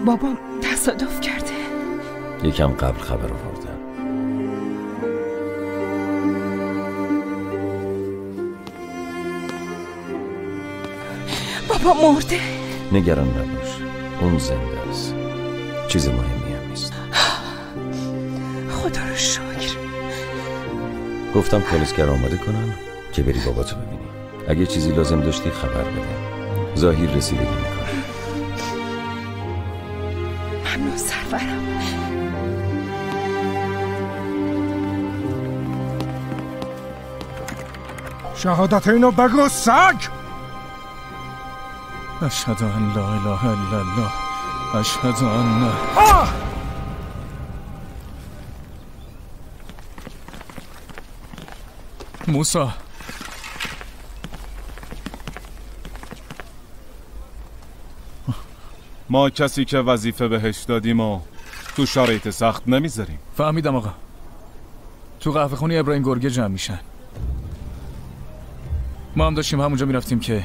بابام تصادف کرده. یکم قبل خبر آوردن. بابا مرده. نگران نباش، اون زنده است، چیز مهمی هم نیست. خدا رو شکر. گفتم پلیسگر آماده کنم که بری باباتو ببینی. اگه چیزی لازم داشتی خبر بده. ظاهر رسیدگی میکنه. ممنون سرورم. شهادت اینو بگو سگ. اشهد ان لا اله الا الله اشهد ان موسی. ما کسی که وظیفه بهش دادیم و تو شرایط سخت نمیذاریم. فهمیدم آقا. تو قهوه خونی ابراهیم گرگه جمع میشن. ما هم داشتیم همونجا میرفتیم که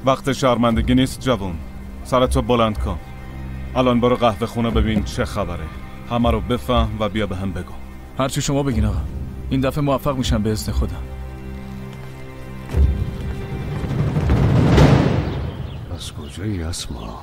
وقت شرمندگی نیست جوون. سرتو بلند کن. الان برو قهوه خونه ببین چه خبره. همه رو بفهم و بیا به هم بگو. هرچی شما بگین آقا. این دفعه موفق میشم به اذن خدا. از کجایی اسما؟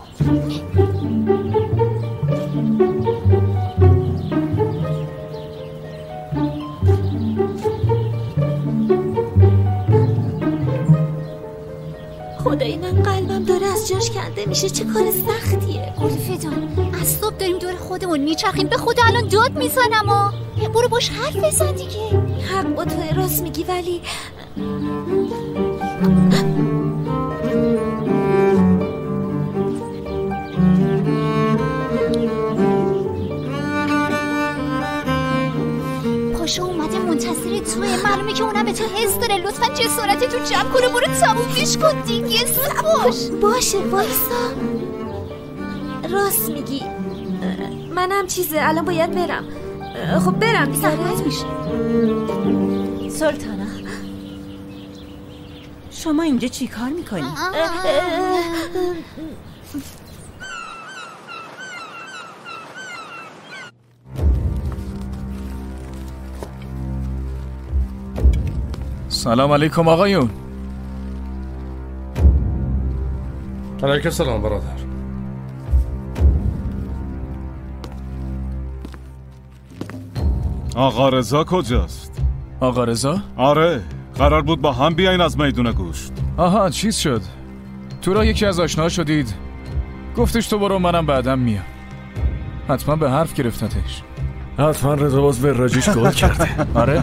خدای من قلبم داره از جاش کنده میشه. چه کار سختیه. گلفه جان از صبح داریم دور خودمون میچرخیم. به خدا الان داد میزنم ها. برو باش حرف بزن دیگه. حق با توی، راست میگی، ولی پاشو اومده منتظر توه. معلومه که اونم به تو حس داره. لطفا جسارتتو جمع کنه. برو تمومش کن دیگه. زود باش. باشه وایسا. راست میگی. منم چیزه الان باید برم. خب برم. زحمت میشه. سلطانه شما اینجا چی کار میکنی؟ سلام علیکم آقایون. علیکم سلام برادر. آقا رضا کجاست؟ آقا رضا؟ آره، قرار بود با هم بیاین از میدون گوشت. آها چیز شد. تو را یکی از آشنا شدید. گفتش تو برو منم بعدم میام. حتما به حرف گرفتتش. حتما رضا باز وراجیش گل کرده. آره.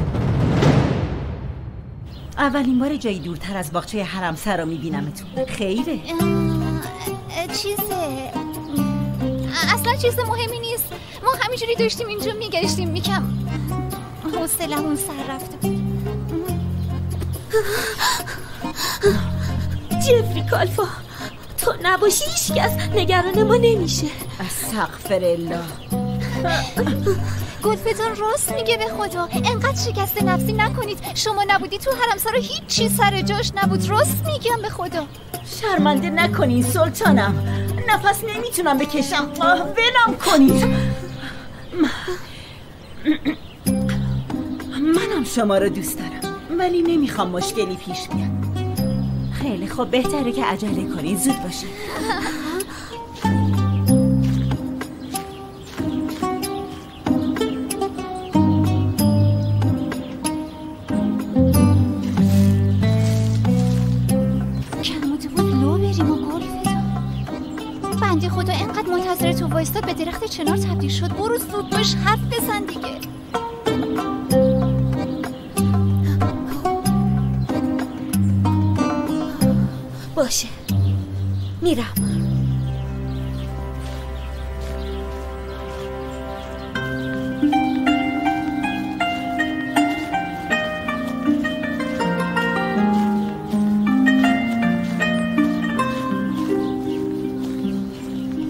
اولین بار جایی دورتر از باغچه حرمسرا رو میبینمتون. خیره. چیزه اصلا چیز مهمی نیست. ما همینجوری داشتیم اینجا میگشتیم. میکم حوصله‌مون سر رفته بود. جفری کالفا تو نباشی هیچکس نگران ما نمیشه. استغفرالله. گلفتان راست میگه به خدا. انقدر شکست نفسی نکنید. شما نبودی تو حرمسرا هیچ چی سر جاش نبود. راست میگم به خدا. شرمنده نکنین سلطانم. نفس نمیتونم بکشم. ولم کنید. منم شما رو دوست دارم ولی نمیخوام مشکلی پیش بیاد. خیلی خب بهتره که عجله کنید. زود باشه. بنده خدا انقدر منتظر تو وایستاد به درخت چنار تبدیل شد. برو زود باش حرف بزن دیگه. باشه میرم.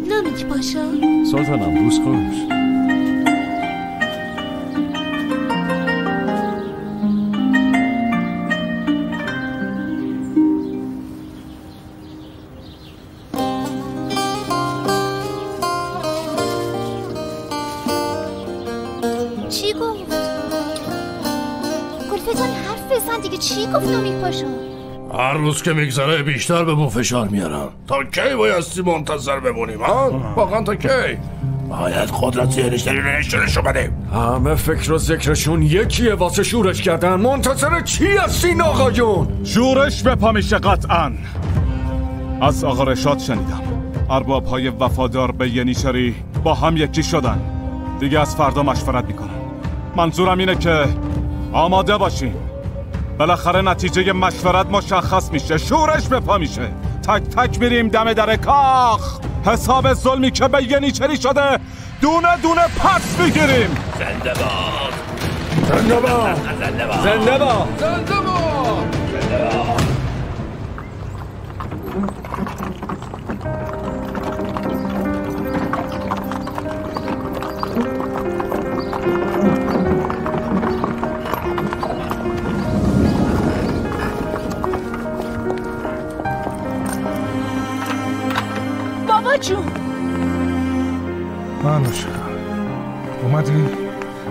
نمیک پاشا. سلطانم روز خوش. مگه چی گفت نامیک پاشو؟ هر روز که میگذره بیشتر به مون فشار میارم. تا کی بایستی منتظر بمونیم ها؟ واقعا تا کی؟ باید قدرت ذهنشتری رو نشونشو بدیم. همه فکر و ذکرشون یکیه واسه شورش کردن. منتظر چی هستین آقایون؟ شورش به پا میشه قطعاً. از آقا رشاد شنیدم ارباب‌های وفادار به ینیچری با هم یکی شدن. دیگه از فردا مشورت میکنن. منظورم اینه که آماده باشین. بالاخره نتیجه مشورت مشخص میشه. شورش به پا میشه. تک تک میریم دم در کاخ. حساب ظلمی که به ینیچری شده دونه دونه پس میگیریم. زنده باد، زنده باد، زنده باد، زنده باد، زنده باد، زنده باد. بابا جون. مانوشا اومدی؟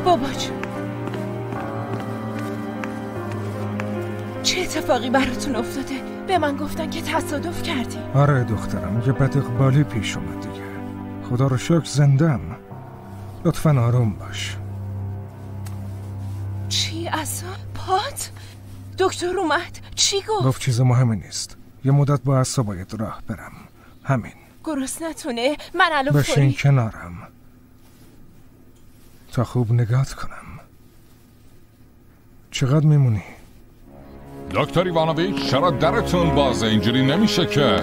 بابا جون چه اتفاقی براتون افتاده؟ به من گفتن که تصادف کردی. آره دخترم، یه بد اقبالی پیش اومد دیگه. خدا رو شکر زندم. لطفاً آروم باش. چی اصلا؟ پات؟ دکتر اومد؟ چی گفت؟ چیز مهمی نیست. یه مدت با اصلا باید راه برم. همین. گرسنتونه؟ من الان بشین فوری کنارم تا خوب نگات کنم. چقدر میمونی؟ دکتر ایوانوویچ چرا درتون بازه؟ اینجوری نمیشه که.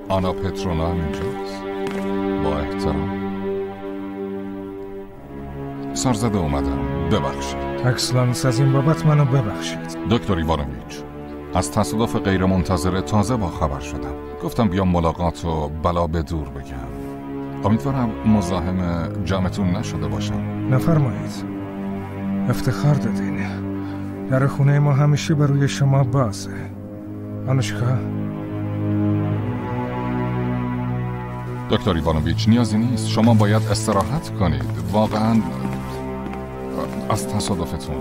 آنا پترونا اینجاست. با احترام. سرزده اومدم، ببخشید. اکسلانس از این بابت منو ببخشید. دکتر ایوانوویچ، از تصادف غیر منتظره تازه با خبر شدم. گفتم بیام ملاقات و بلا به دور بگم. امیدوارم مزاحم جمعتون نشده باشم. نفرمایید. افتخار دادین. در خونه ما همیشه بروی شما بازه. آنوشکا. دکتر ایوانوویچ نیازی نیست. شما باید استراحت کنید. واقعا از تصادفتون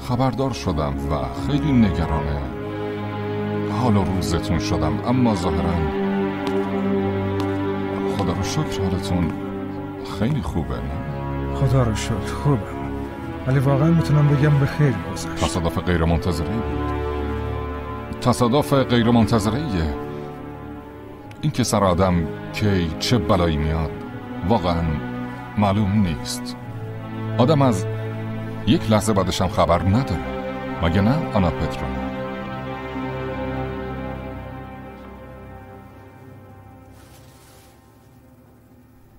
خبردار شدم و خیلی نگران حال و روزتون شدم، اما ظاهرا خدا رو شکر حالتون خیلی خوبه. نه؟ خدا رو شکر خوبم، ولی واقعا میتونم بگم به خیر گذشت. تصادف غیر منتظره بود. تصادف غیر منتظره. این که سر آدم کی چه بلایی میاد واقعا معلوم نیست. آدم از یک لحظه بعدش هم خبر نداره، مگه نه آنا پترونا؟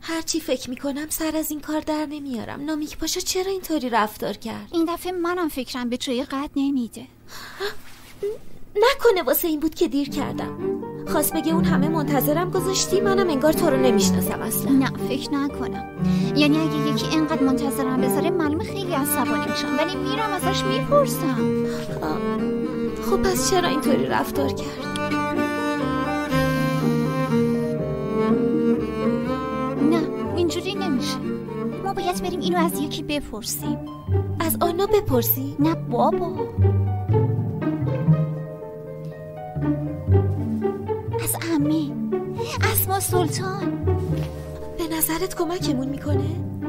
هرچی فکر میکنم سر از این کار در نمیارم. نامیک پاشا چرا اینطوری رفتار کرد؟ این دفعه منم فکرم به جای قد نمیده. نکنه واسه این بود که دیر کردم. خواست بگه اون همه منتظرم گذاشتی، منم انگار تو رو نمیشناسم اصلا. نه فکر نکنم. یعنی اگه یکی اینقدر منتظرم بذاره معلومه خیلی عصبانی میشم، ولی میرم ازش میپرسم. خب پس چرا اینطوری رفتار کرد؟ نه اینجوری نمیشه. ما باید بریم اینو از یکی بپرسیم. از آنا بپرسی؟ نه بابا، از عمه، اسما سلطان. به نظرت کمکمون میکنه؟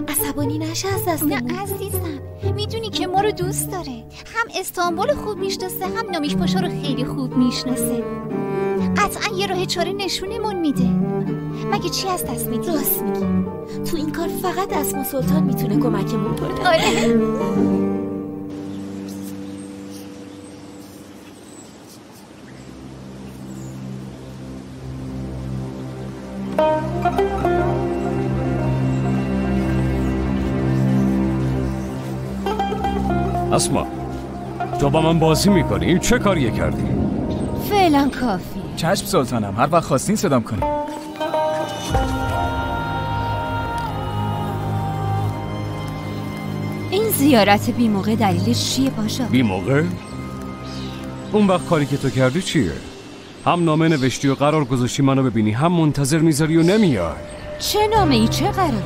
عصبانی نشه از دستمون. نه عزیزم، میدونی که ما رو دوست داره. هم استانبول خوب میشناسه، هم نامیک پاشا رو خیلی خوب میشناسه. قطعا یه راه چاره نشونمون میده. مگه چی از دست میدی؟ راست میگی. تو این کار فقط اسما سلطان میتونه کمکمون کنه. آره. اسما، تو با من بازی میکنی؟ چه کاریه کردی؟ فعلا کافی. چشم سلطانم، هر وقت خواستین صدام کنی. این زیارت بی موقع دلیلش چیه پاشا؟ بی موقع؟ اون وقت کاری که تو کردی چیه؟ هم نامه نوشتی و قرار گذاشتی منو ببینی، هم منتظر میذاری و نمیای. چه نامه ای؟ چه قراری؟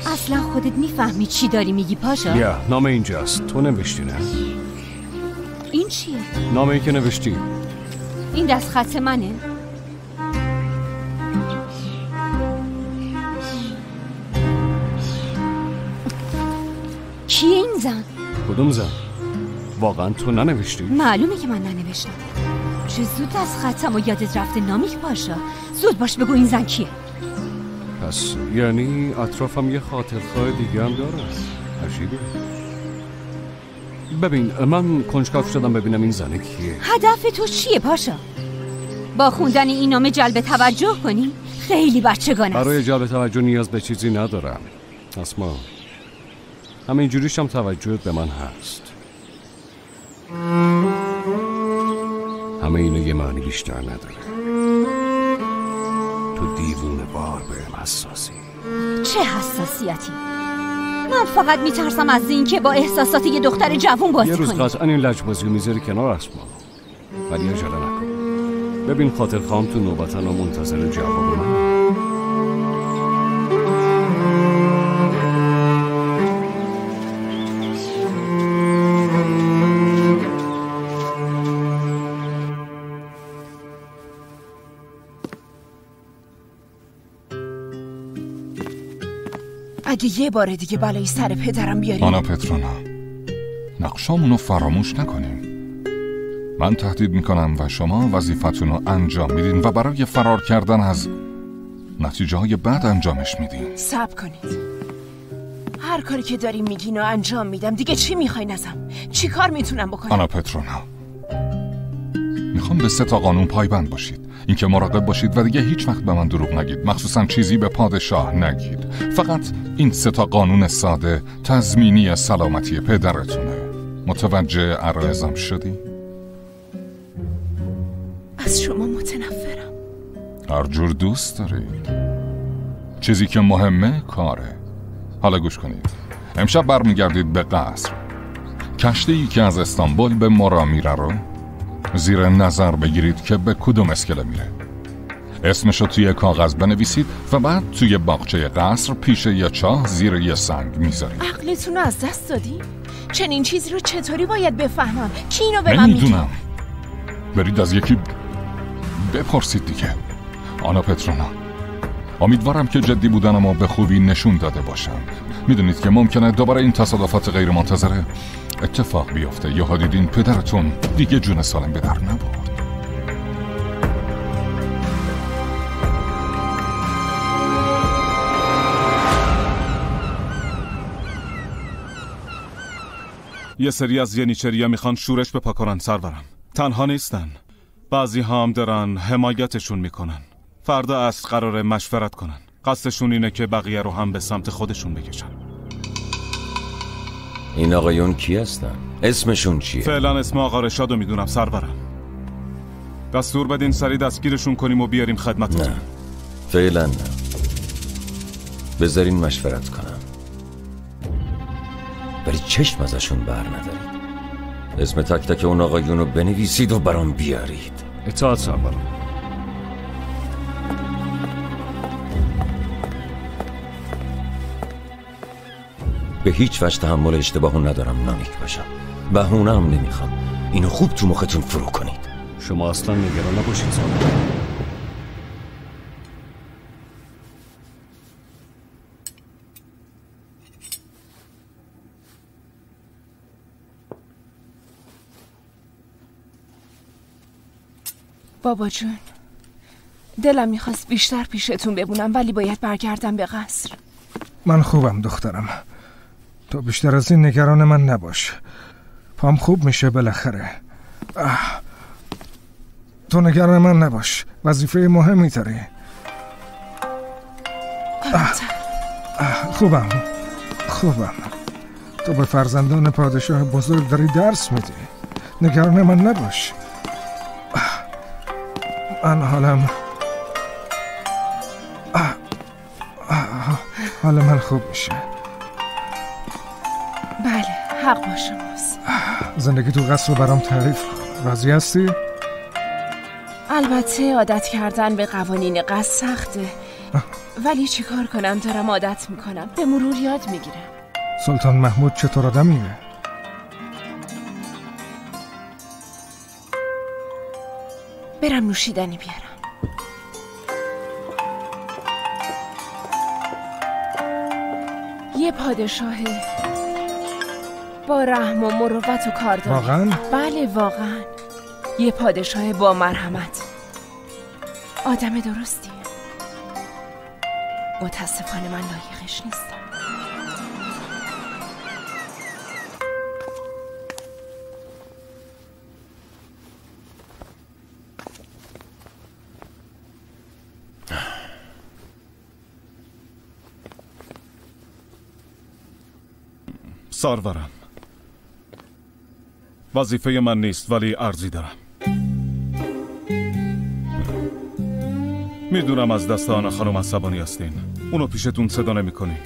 اصلا خودت میفهمی چی داری میگی پاشا؟ بیا نام اینجاست. تو نوشتی نه؟ این چیه؟ نامه‌ای که نوشتی. این دست خط منه؟ کیه این زن؟ کدوم زن؟ واقعا تو ننوشتی؟ معلومه که من ننوشتم. چه زود از خطم و یادت رفته نامیک پاشا. زود باش بگو این زن کیه؟ پس یعنی اطرافم یه خاطرخواه دیگه هم داره. عجیبه. ببین من کنجکاو شدم ببینم این زنه کیه. هدف تو چیه پاشا؟ با خوندن این نامه جلب توجه کنی؟ خیلی بچگانه است. برای جلب توجه نیاز به چیزی ندارم اسما. همین جوریش هم توجهت به من هست. همه اینو یه معنی بیشتر نداره. تو دیوونه بار بهم حساسی. چه حساسیتی؟ من فقط میترسم از این که با احساسات یه دختر جوون بازی کنی. یه روز قطعا این لجبازی رو میذاری کنار اسما. ولی عجله نکن. ببین خاطرخواهم تو نوبتن و منتظر جواب من. اگه یه بار دیگه بلایی سر پدرم بیاری. آنا پترونا، نقشامونو فراموش نکنیم. من تهدید میکنم و شما وظیفتونو انجام میدین و برای فرار کردن از نتیجه های بد انجامش میدین. صبر کنید. هر کاری که داریم میگین و انجام میدم. دیگه چی میخواین ازم؟ چی کار میتونم بکنم؟ آنا پترونا، میخوام به 3 قانون پایبند باشید. اینکه مراقب باشید و دیگه هیچ وقت به من دروغ نگید، مخصوصا چیزی به پادشاه نگید. فقط این 3 قانون ساده تضمینی سلامتی پدرتونه. متوجه عرایزم شدی؟ از شما متنفرم. هر جور دوست دارید. چیزی که مهمه کاره. حالا گوش کنید. امشب برمیگردید به قصر. کشتی‌ای که از استانبول به مورا میره رو زیر نظر بگیرید که به کدوم اسکله میره. اسمشو توی کاغذ بنویسید و بعد توی باغچه قصر پیش یه چاه زیر یه سنگ میذارید. عقلتون رو از دست دادی؟ چنین چیزی رو چطوری باید بفهمم؟ کی اینو به من میگه؟ نمیدونم. برید از یکی بپرسید دیگه. آنا پترونا، امیدوارم که جدی بودنمو به خوبی نشون داده باشم. میدونید که ممکنه دوباره این تصادفات غیر منتظره اتفاق بیفته. یا دیدین پدرتون دیگه جون سالم به در نبرد. یه سری از ینیچریا میخوان شورش بپا کنن سرورم. تنها نیستن. بعضی هم دارن حمایتشون میکنن. فردا عصر قراره مشورت کنن. قصدشون اینه که بقیه رو هم به سمت خودشون بکشن. این آقایون کی هستن؟ اسمشون چیه؟ فعلا اسم آقا رشادو میدونم سرورم. دستور بدین سری دستگیرشون کنیم و بیاریم خدمتتون. نه فعلا نه. بذارین مشورت کنم. ولی چشم ازشون بر ندارید. اسم تک تک اون آقایون رو بنویسید و برام بیارید. اطاعت سرورم. به هیچ وجه تحمل اشتباهو ندارم نامیک باشم. بهونه هم نمیخوام. اینو خوب تو مختون فرو کنید. شما اصلا نگران نباشید سرورم. بابا جون، دلم میخواست بیشتر پیشتون بمونم ولی باید برگردم به قصر. من خوبم دخترم. تو بیشتر از این نگران من نباش. پام خوب میشه بالاخره. تو نگران من نباش. وظیفه مهمی داری. خوبم. تو به فرزندان پادشاه بزرگ داری درس میدی. نگران من نباش. من حال من خوب میشه. بله حق با شماست. زندگی تو قصر رو برام تعریف کن. راضی هستی؟ البته عادت کردن به قوانین قصر سخته. ولی چی کار کنم؟ دارم عادت میکنم، به مرور یاد میگیرم. سلطان محمود چطور آدمیه؟ برم نوشیدنی بیارم. یه پادشاه با رحم و مروت و کاردانی. واقعا؟ بله واقعا. یه پادشاه با مرحمت. آدم درستی. متاسفانه من لایقش نیستم. سرورم، وظیفه من نیست ولی عرضی دارم. میدونم از دست آنا خانم عصبانی هستین، اونو پیشتون صدا نمی کنین،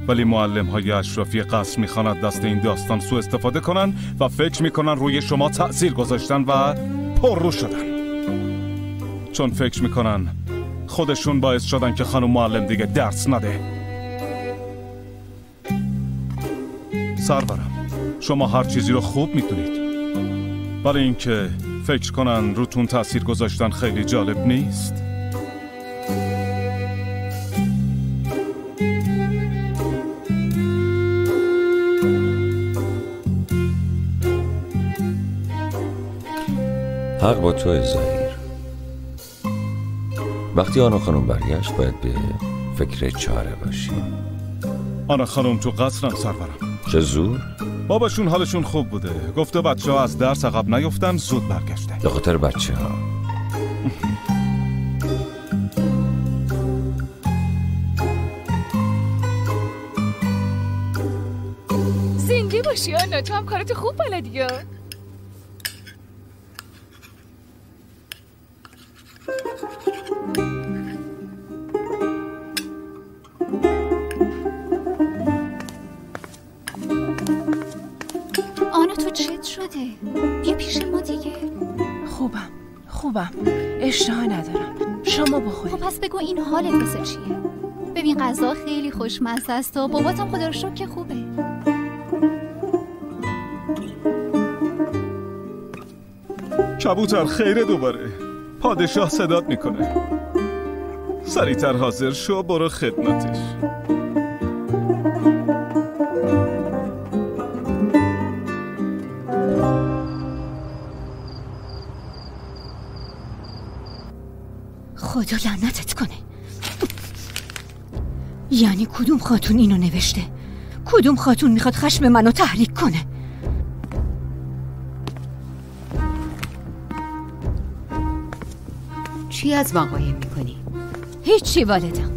ولی معلم های اشرافی قصر میخواند دست این داستان سوء استفاده کنن و فکر میکنن روی شما تأثیر گذاشتن و پررو شدن، چون فکر میکنن خودشون باعث شدن که خانم معلم دیگه درس نده. سرورم، شما هر چیزی رو خوب میدونید، برای اینکه فکر کنن روتون تأثیر گذاشتن خیلی جالب نیست. حق با تو ظاهر. وقتی آنا خانم برگشت باید به فکر چاره باشیم. آنا خانم تو قصرن سرورم. چه زور؟ باباشون حالشون خوب بوده، گفته بچه ها از درس عقب نیفتن، زود برگشته. به خاطر بچه ها. زنده باشی آنا، تو هم کارت خوب بلدی یا؟ آنا تو چت شده؟ بیا پیش ما دیگه. خوبم، اشتها ندارم، شما بخورید. خب پس بگو این حالت واسه چیه؟ ببین غذا خیلی خوشمزه است و باباتم خدا رو شکر که خوبه. کبوتر خیره دوباره، پادشاه صدات میکنه، سریعتر حاضر شو برو خدمتش. خدا لعنتت کنه. یعنی کدوم خاتون اینو نوشته؟ کدوم خاتون میخواد خشم منو تحریک کنه؟ چی از من قایم میکنی؟ هیچی والدم.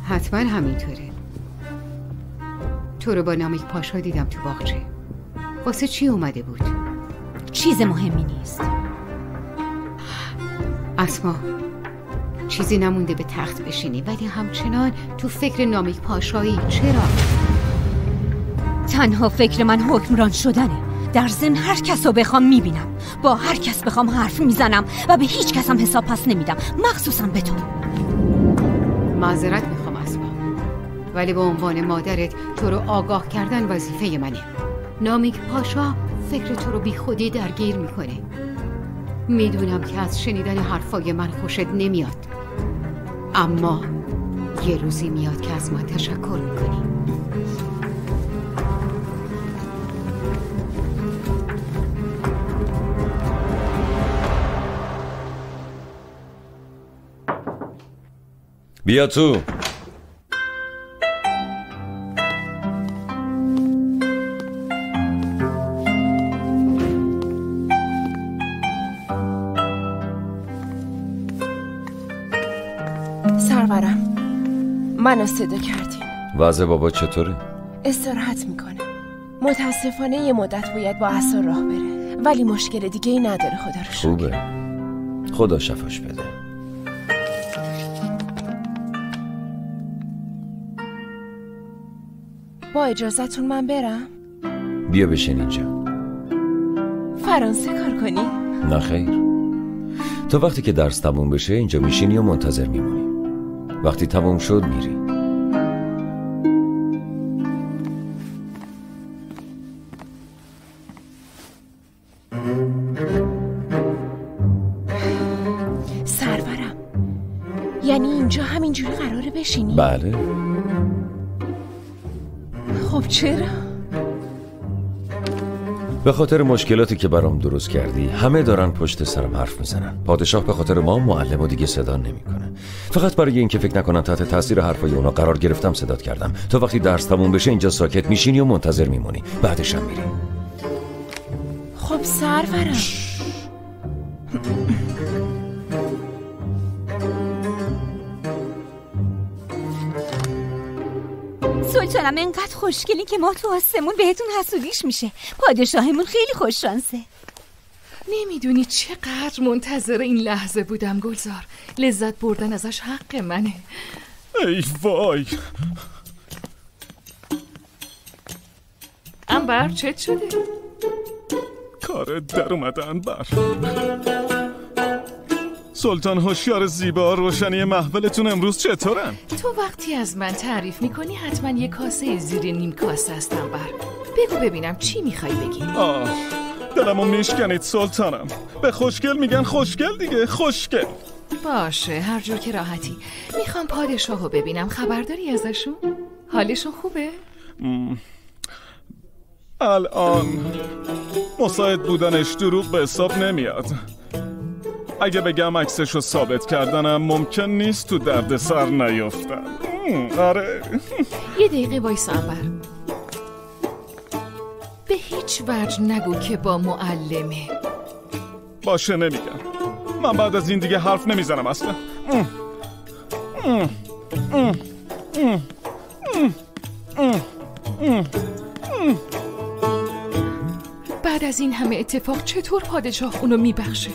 حتما همینطوره. تو رو با نامیک پاشا دیدم تو باغچه. واسه چی اومده بود؟ چیز مهمی نیست. اسما، چیزی نمونده به تخت بشینی ولی همچنان تو فکر نامیک پاشایی. چرا؟ تنها فکر من حکمران شدنه. در ضمن هر کس رو بخوام میبینم، با هر کس بخوام حرف میزنم و به هیچ کس هم حساب پس نمیدم، مخصوصا به تو. معذرت میخوام اسما، ولی به عنوان مادرت تو رو آگاه کردن وظیفه منه. نامیک پاشا فکر تو رو بی خودی درگیر میکنه. میدونم که از شنیدن حرفای من خوشت نمیاد، اما یه روزی میاد که از من تشکر میکنی. بیا تو. سرورم، منو صدا کردین. وضع بابا چطوره؟ استراحت میکنه. متاسفانه یه مدت باید با عصا راه بره، ولی مشکل دیگه ای نداره خدا رو شکر. خوبه، خدا شفاش بده. با اجازتون من برم؟ بیا بشین اینجا. فرانسه کار کنی؟ نه خیر، تا وقتی که درس تموم بشه اینجا میشینی و منتظر میمونی. وقتی تموم شد میری. سرورم، یعنی اینجا همینجوری قراره بشینی؟ بله. خب چرا؟ به خاطر مشکلاتی که برام درست کردی. همه دارن پشت سرم حرف میزنن. پادشاه به خاطر ما معلمو دیگه صدا نمیکنه. فقط برای اینکه فکر نکنن تحت تاثیر حرفای اونا قرار گرفتم صدات کردم. تا وقتی درس تموم بشه اینجا ساکت میشینی و منتظر میمونی. بعدش هم میری. خب سرورم، سلطانم انقدر خوشگلی که ما تو آسمون بهتون حسودیش میشه. پادشاهمون خیلی خوش شانسه. نمیدونی چقدر منتظر این لحظه بودم گلزار. لذت بردن ازش حق منه. ای وای. انبر چت شده؟ کار در اومده انبر. سلطان هوشیار زیبا، روشنی محفلتون امروز چطورن؟ تو وقتی از من تعریف میکنی حتما یه کاسه زیر نیم کاسه است انبر. بگو ببینم چی میخوای بگی؟ دلمو میشکنید سلطانم. به خوشگل میگن خوشگل دیگه، خوشگل. باشه، هر جور که راحتی. میخوام پادشاهو ببینم. خبرداری ازشون؟ حالشون خوبه؟ الان مساعد بودنش دروغ به حساب نمیاد. اگه بگم عکسشو ثابت کردنم ممکن نیست تو درد سر نیفتم. آره. یه دقیقه وایسا انبر. به هیچ وجه نگو که با معلمه. باشه نمیگم. من بعد از این دیگه حرف نمیزنم اصلا. بعد از این همه اتفاق چطور پادشاه اونو میبخشه؟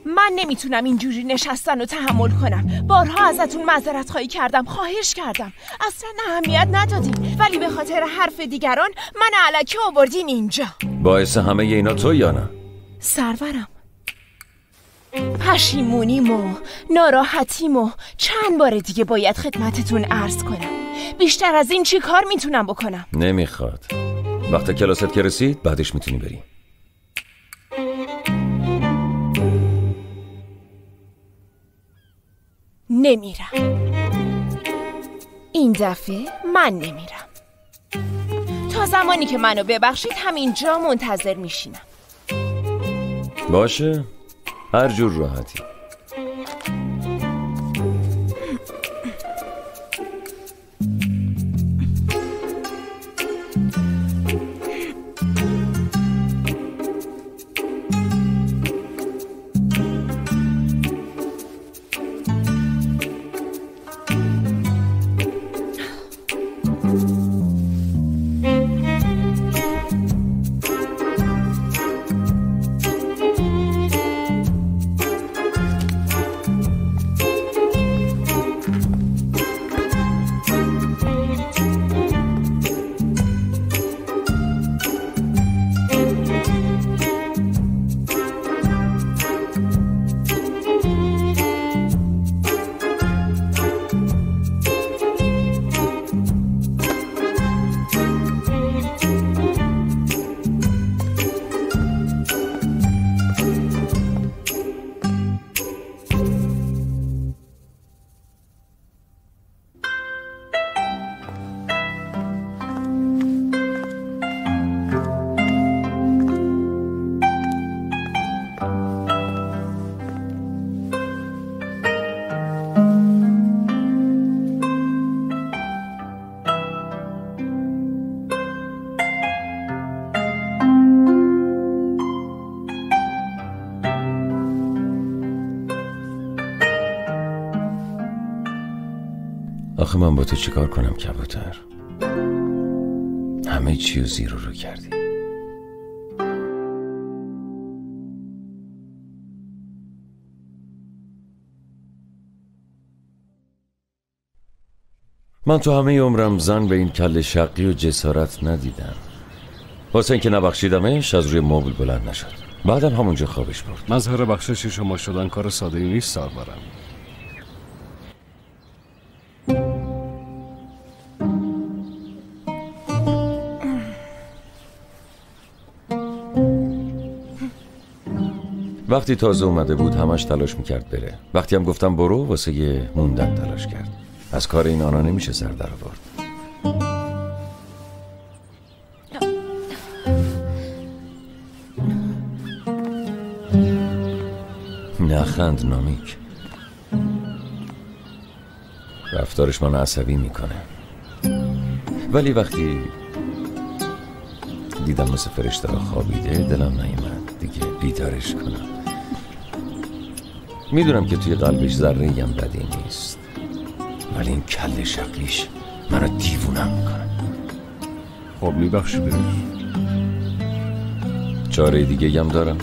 من نمیتونم اینجوری نشستن و تحمل کنم. بارها ازتون معذرت خواهی کردم، خواهش کردم، اصلا اهمیت ندادین، ولی به خاطر حرف دیگران من الکی آوردین اینجا. باعث همه اینا تو یا نه؟ سرورم، پشیمونیم و ناراحتیم و چند بار دیگه باید خدمتتون عرض کنم. بیشتر از این چی کار میتونم بکنم؟ نمیخواد. وقت کلاست که رسید بعدش میتونی بری. نمیرم. این دفعه من نمیرم. تا زمانی که منو ببخشید همینجا منتظر میشینم. باشه، هر جور راحتی. آخه من با تو چیکار کنم کبوتر؟ همه چیو زیر رو کردی. من تو همه عمرم زن به این کل شقی و جسارت ندیدم. واسه اینکه نبخشیدمش از روی مبل بلند نشد. بعدم همونجا خوابش برد. مظهر بخشش شما شدن کار ساده‌ای نیست سرورم. وقتی تازه اومده بود همش تلاش میکرد بره. وقتی هم گفتم برو واسه یه موندن تلاش کرد. از کار این آنا نمیشه سر در آورد. نخند نامیک. رفتارش من عصبی میکنه، ولی وقتی دیدم مثل فرشته را خوابیده دلم نیومد دیگه بیدارش کنم. میدونم که توی قلبش ذره‌ای هم بدی نیست، ولی این کله شقیش منو دیوونم میکنه. خب میبخشی بهش؟ چاره دیگه هم دارم.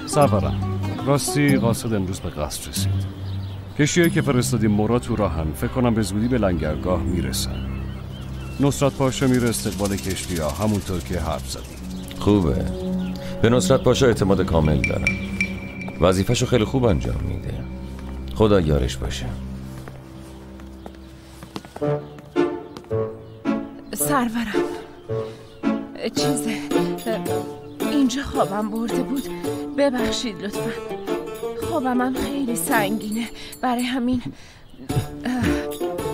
سرورم، راستی قاصد امروز به قصد رسید. کشیایی که فرستادیم مراد تو راهن، فکر کنم به زودی به لنگرگاه میرسن. نصرت پاشا میره استقبال کشتی ها همونطور که حرف زدیم. خوبه. به نصرت پاشا اعتماد کامل دارم. وظیفه‌شو خیلی خوب انجام میده. خدا یارش باشه. سرورم، اینجا خوابم برده بود، ببخشید لطفا. خوابم هم خیلی سنگینه، برای همین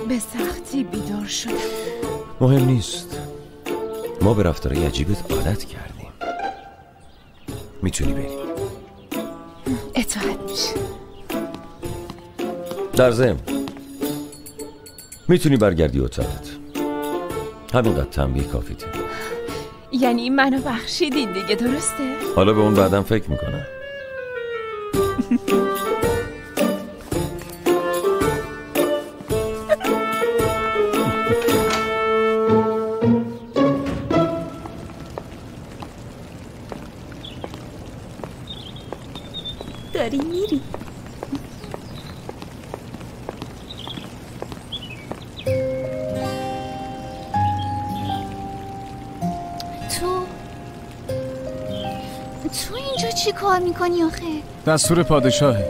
به سختی بیدار شدم. مهم نیست، ما به رفتارهای عجیبت عادت کردیم. میتونی بری. اطاعت میشه. در ضمن میتونی برگردی اتاقت. همینقدر تنبیه کافیته. یعنی منو بخشیدین دیگه، درسته؟ حالا به اون بعدم فکر میکنم. داری میری؟ تو اینجا چی کار میکنی آخه؟ دستور پادشاهه.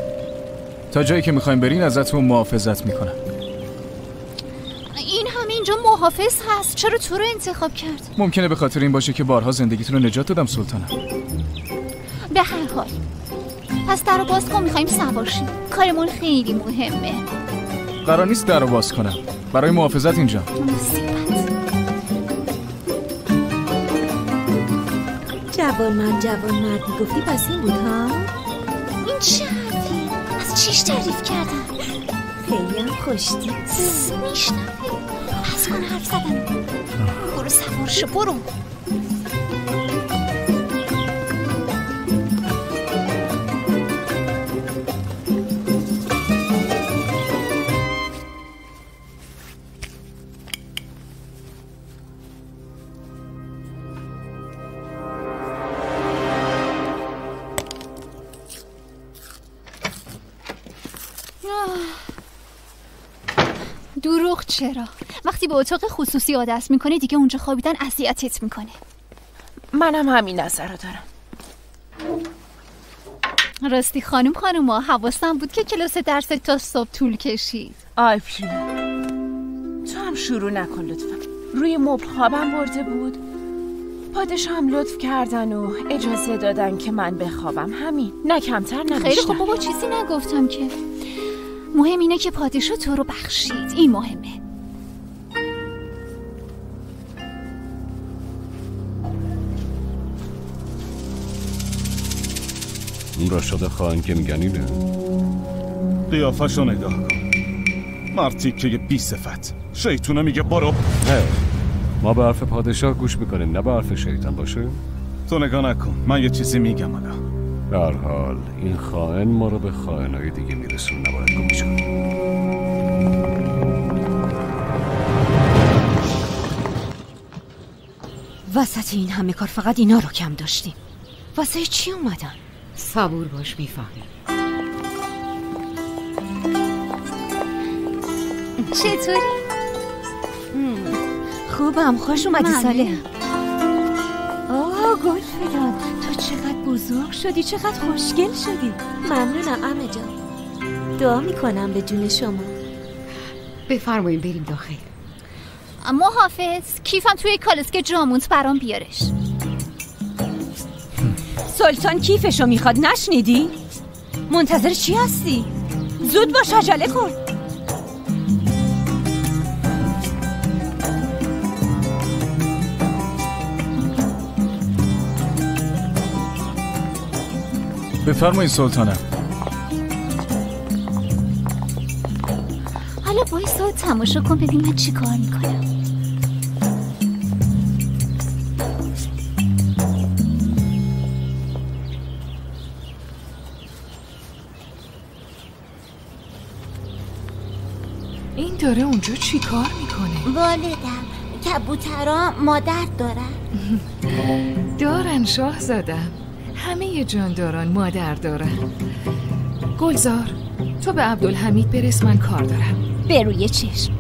تا جایی که میخوایم برین ازتون محافظت میکنم. این همه اینجا محافظ هست، چرا تو رو انتخاب کرد؟ ممکنه به خاطر این باشه که بارها زندگیتون رو نجات دادم سلطانم. به هر حال پس در رو باز کن، میخوایم سوار شیم. کارمون خیلی مهمه. قرار نیست در رو باز کنم، برای محافظت اینجا. جوان مرد میگفتی، پس این بود ها؟ این چه حرفی؟ از چیش تعریف کردن؟ خیلی هم خوشتی. میشنوه پس کن حرف زدن. برو سوار شو، برو. دروغ چرا؟ وقتی به اتاق خصوصی عادت میکنه دیگه اونجا خوابیدن اذیتت میکنه. منم همین نظر رو دارم. راستی خانوما حواسم بود که کلاس درس تا صبح طول کشید. آیپشون تو هم شروع نکن لطفا. روی مبل خوابم برده بود، پادشاه هم لطف کردن و اجازه دادن که من بخوابم، همین، نه کمتر نه بیشتر. خیلی خوب بابا، چیزی نگفتم که. مهم اینه که پادشاه تو رو بخشید، این مهمه. اون راشد خواهن که میگن اینه؟ قیافشو نگاه کن، مرتی که یه بی صفت شیطونه میگه برو. نه، ما به حرف پادشاه گوش میکنیم، نه به حرف شیطان باشه؟ تو نگاه نکن، من یه چیزی میگم حالا. به هر حال این خائن ما رو به خائنای دیگه میرسون، نباید گمش کنیم. وسط این همه کار فقط اینا رو کم داشتیم. واسه چی اومدن؟ صبور باش، میفهمی. چطوری؟ خوبم، خوش اومدی ساله. آه گلفدان، تو چقدر بزرگ شدی، چقدر خوشگل شدی. ممنونم عمه جان. دعا میکنم به جون شما. بفرمایید بریم داخل. محافظ، کیفم توی کالسکه جامونت برام بیارش. سلطان کیفشو میخواد، نشنیدی؟ منتظر چی هستی؟ زود باش، عجله کن. بفرمایید سلطانم. حالا وایسا تماشا کن ببین من چی کار میکنم. این داره اونجا چی کار میکنه؟ والدم، کبوترها مادر دارن. دارن شاهزادم، همه جانداران مادر دارن. گلزار، تو به عبدالحمید برس، من کار دارم. به روی چشم.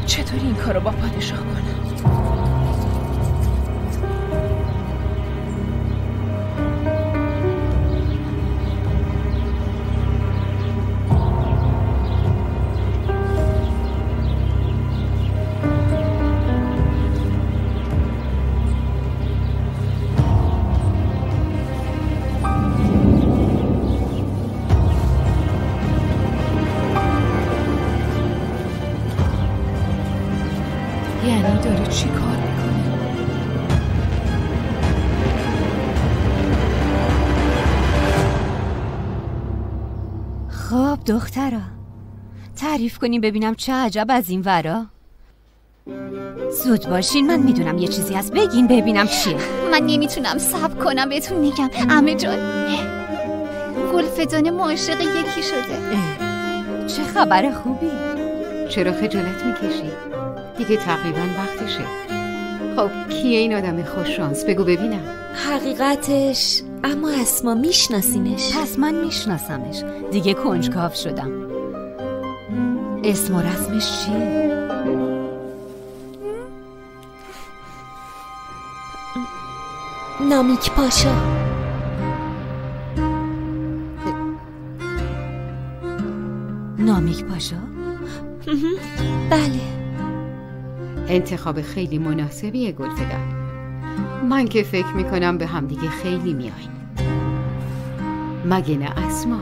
چطوری این کارو با پادشاه کنم؟ یعنی داره چی کار میکنه؟ خب دخترا، تعریف کنیم ببینم چه عجب از این ورا. زود باشین، من میدونم یه چیزی هست، بگین ببینم چیه. من نمیتونم صبر کنم بهتون میگم. عمه جان، گلفدان معاشق یکی شده. چه خبر خوبی. چرا خجالت میکشی؟ دیگه تقریبا وقتشه. خب کیه این آدم خوش شانس؟ بگو ببینم. حقیقتش اما اسما میشناسینش؟ پس من میشناسمش، دیگه کنجکاو شدم. اسم و رسمش چیه؟ نامیک پاشا. نامیک پاشا؟ بله. انتخاب خیلی مناسبیه گلفدان. من که فکر میکنم به هم دیگه خیلی میاین. مگه نه اسما؟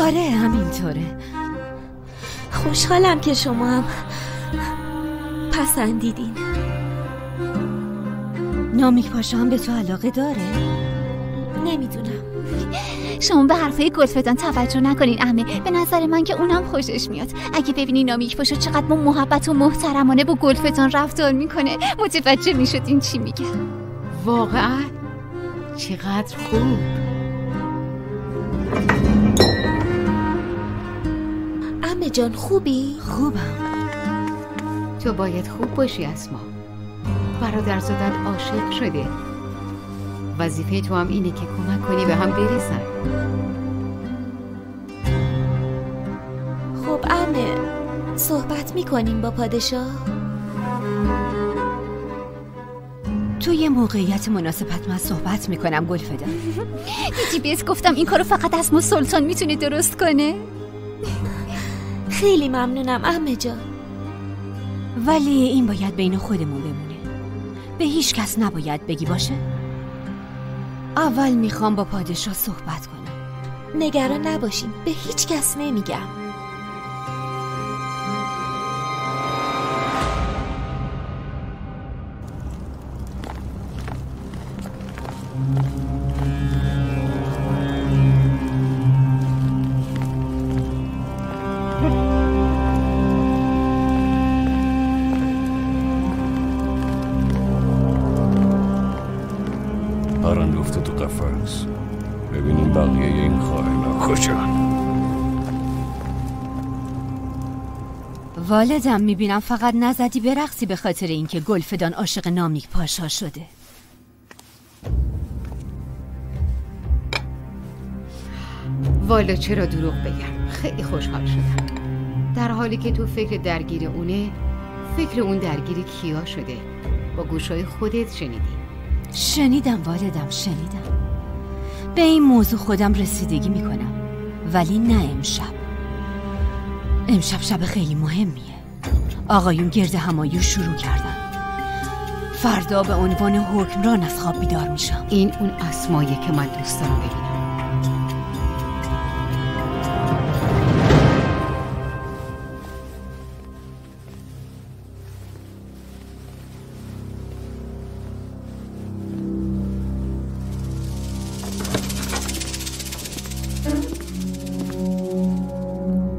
آره همینطوره. خوشحالم که شما هم پسندیدین. نامیک پاشا هم به تو علاقه داره؟ نمیدونم. شما به حرفای گلفدان توجه نکنین عمه. به نظر من که اونم خوشش میاد. اگه ببینی نامیک پاشا چقدر با محبت و محترمانه با گلفدان رفتار میکنه، متوجه میشدین چی میگه. واقعا چقدر خوب. عمه جان خوبی؟ خوبم. تو باید خوب باشی اسما. برادرزادت عاشق شده. وظیفه تو هم اینه که کمک کنی به هم برسن. خب عمه، صحبت میکنیم با پادشاه؟ تو یه موقعیت مناسب حتما صحبت میکنم گلفدان. دیدی بهت گفتم این کارو فقط اسم سلطان میتونه درست کنه. خیلی ممنونم عمه جان. ولی این باید بین خودمون بمونه. به هیچ کس نباید بگی باشه؟ اول میخوام با پادشاه صحبت کنم. نگران نباشین، به هیچ کس نمیگم. قفس. ببینیم بقیه این خائنا کجا. والدم میبینم فقط نزدی به رقصی به خاطر اینکه گلفدان عاشق نامیک پاشا شده. والا چرا دروغ بگم، خیلی خوشحال شدم. در حالی که تو فکر درگیر اونه، فکر اون درگیر کیا شده. با گوشای خودت شنیدی؟ شنیدم والدم، شنیدم. به این موضوع خودم رسیدگی میکنم، ولی نه امشب. امشب شب خیلی مهمیه. آقایون گرد همایی شروع کردن. فردا به عنوان حکمران از خواب بیدار میشم. این اون اسماییه که من دوست دارم ببینم.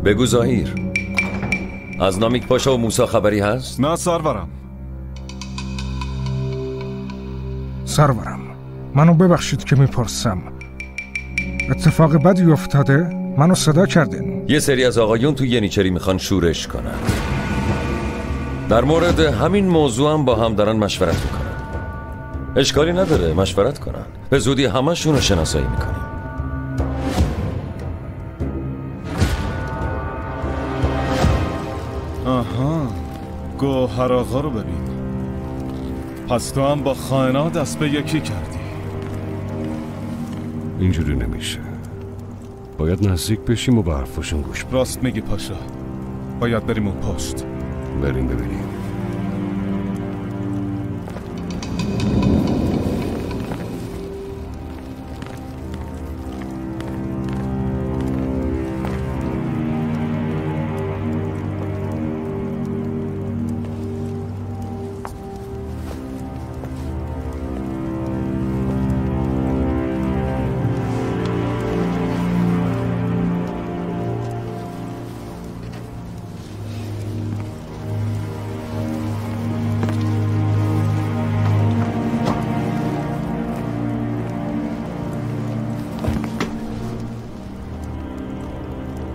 بگو زهیر، از نامیک پاشا و موسی خبری هست؟ نه سرورم. سرورم، منو ببخشید که میپرسم. اتفاق بدی افتاده؟ منو صدا کردین. یه سری از آقایون تو ینیچری میخوان شورش کنن. در مورد همین موضوع هم با هم دارن مشورت میکنن. اشکالی نداره مشورت کنن. به زودی همشون رو شناسایی میکنیم. آها، گوهر آقا رو ببین. پس تو هم با خائنا دست به یکی کردی. اینجوری نمیشه. باید نزدیک بشیم و به حرفاشون گوش بدیم. راست میگی پاشا. باید بریم اون پشت. بریم ببینیم.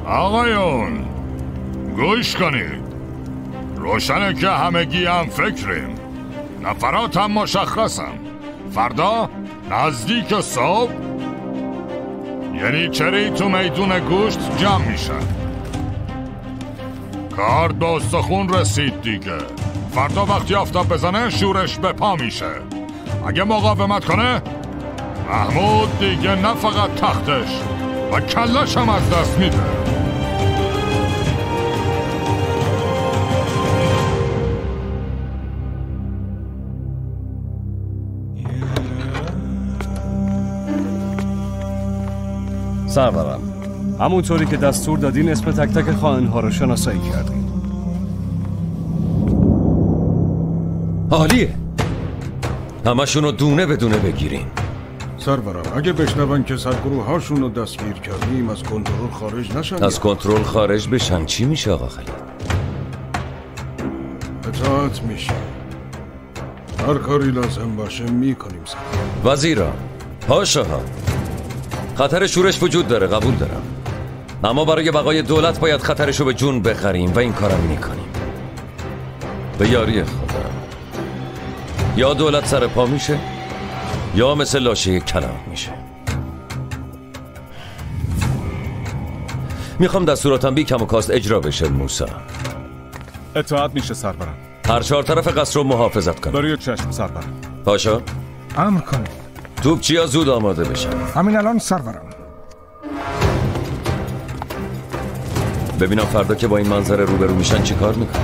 آقایون گوش کنید. روشنه که همگی هم فکریم. نفرات هم مشخصم. فردا نزدیک صبح ینیچری تو میدون گوشت جمع میشه. کار به استخون رسید دیگه. فردا وقتی آفتاب بزنه شورش به پا میشه. اگه مقاومت کنه محمود دیگه نه فقط تختش و کلش هم از دست میده. سرورم، همونطوری که دستور دادین اسم تک تک خائن‌ها رو شناسایی کردیم. عالیه. همشونو دونه به دونه بگیرین. سرورم، اگه بشنون که سرگروه هاشون رو دستگیر کردیم از کنترل خارج نشن. از کنترل خارج بشن چی میشه آقا خلیل؟ اطاعت میشه. هر کاری لازم باشه میکنیم. وزیران، پاشاها، خطر شورش وجود داره، قبول دارم. اما برای بقای دولت باید خطرشو به جون بخریم و این کارم میکنیم. به یاری خدا. یا دولت سر پا میشه یا مثل لاشه کلاغ میشه. میخوام دستوراتم بی کم و کاست اجرا بشه. موسی اطاعت میشه سرورم. هر چهار طرف قصر رو محافظت کن. بروی چشم سرورم. پاشا امر کنید. توپچیا زود آماده بشن. همین الان سرورم. ببینم فردا که با این منظره روبرو میشن چی کار میکنن.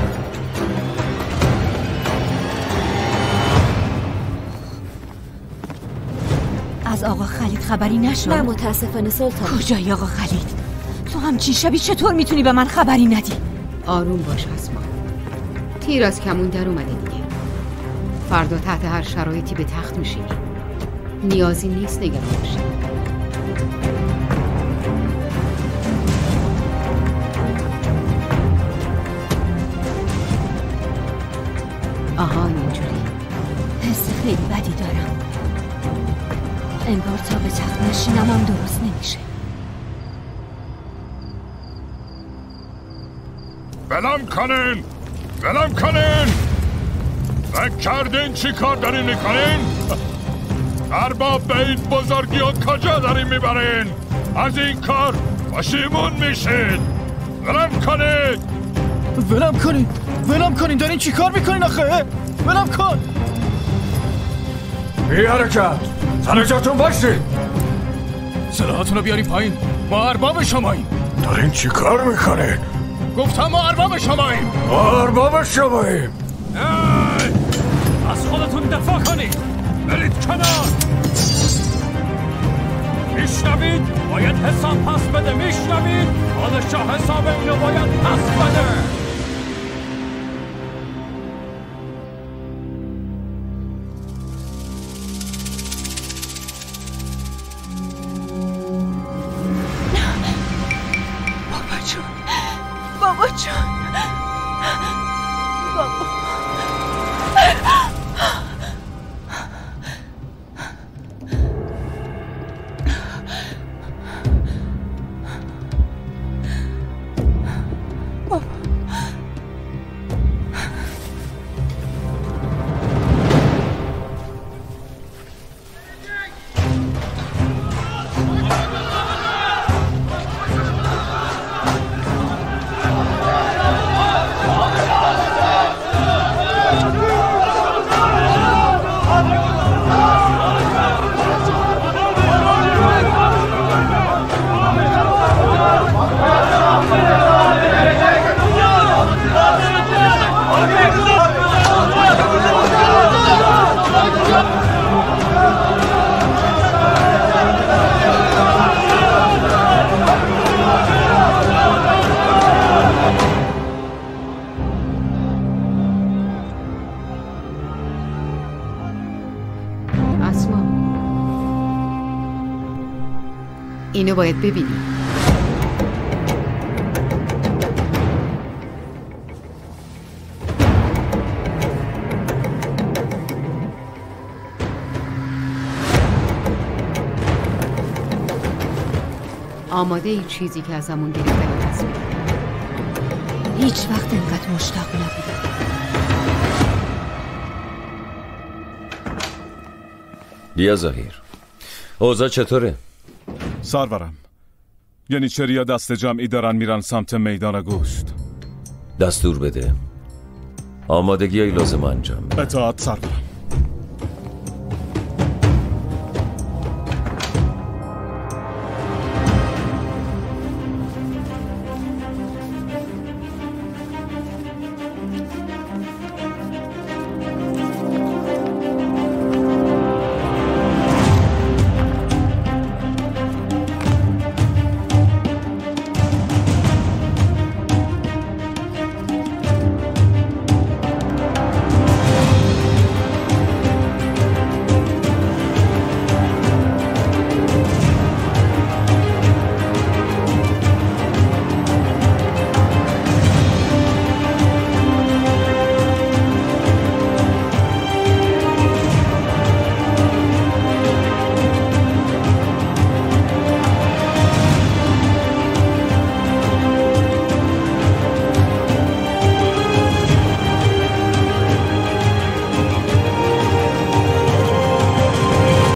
از آقا خالد خبری نشد؟ نه متاسفانه سلطان. کجایی آقا خالد؟ تو همچین شبی چطور میتونی به من خبری ندی؟ آروم باش اسما. تیر از کمون در اومده دیگه. فردا تحت هر شرایطی به تخت میشینی. نیازی نیست نگران باشی. آها اینجوری. حس خیلی بدی دارم. انگار تا به تخت نشینم هم درست نمیشه. ولم کنین! ولم کنین! فکر کردین چی کار دارین میکنین؟ ارباب به این بزرگی و کجا دارین میبرین؟ از این کار پشیمون میشید. ولم کنید! ولم کنین! ولم کنین! دارین چی کار میکنین آخه؟ ولم کن! بی حرکت! سر جاتون باشید! سلاحاتون رو بیارین پایین. ما ارباب شماییم. دارین چی کار میکنین؟ گفتم ما ارباب شماییم. ما ارباب شماییم. از خودتون دفاع کنید. برید کنار. میشنوید؟ باید حساب پس بده. میشنوید؟ پادشاه حساب اینو باید پس بده. بابا جون بابا اینو باید ببینی. آماده ای چیزی که ازمون گرفتنی هستیم؟ هیچ وقت انقدر مشتاق نبودم. بیا ظهیر. اوضاع چطوره؟ سرورم، یعنی چریا دست جمعی دارن میرن سمت میدان گوشت. دستور بده. آمادگی های لازم انجام بده. اطاعت سرورم.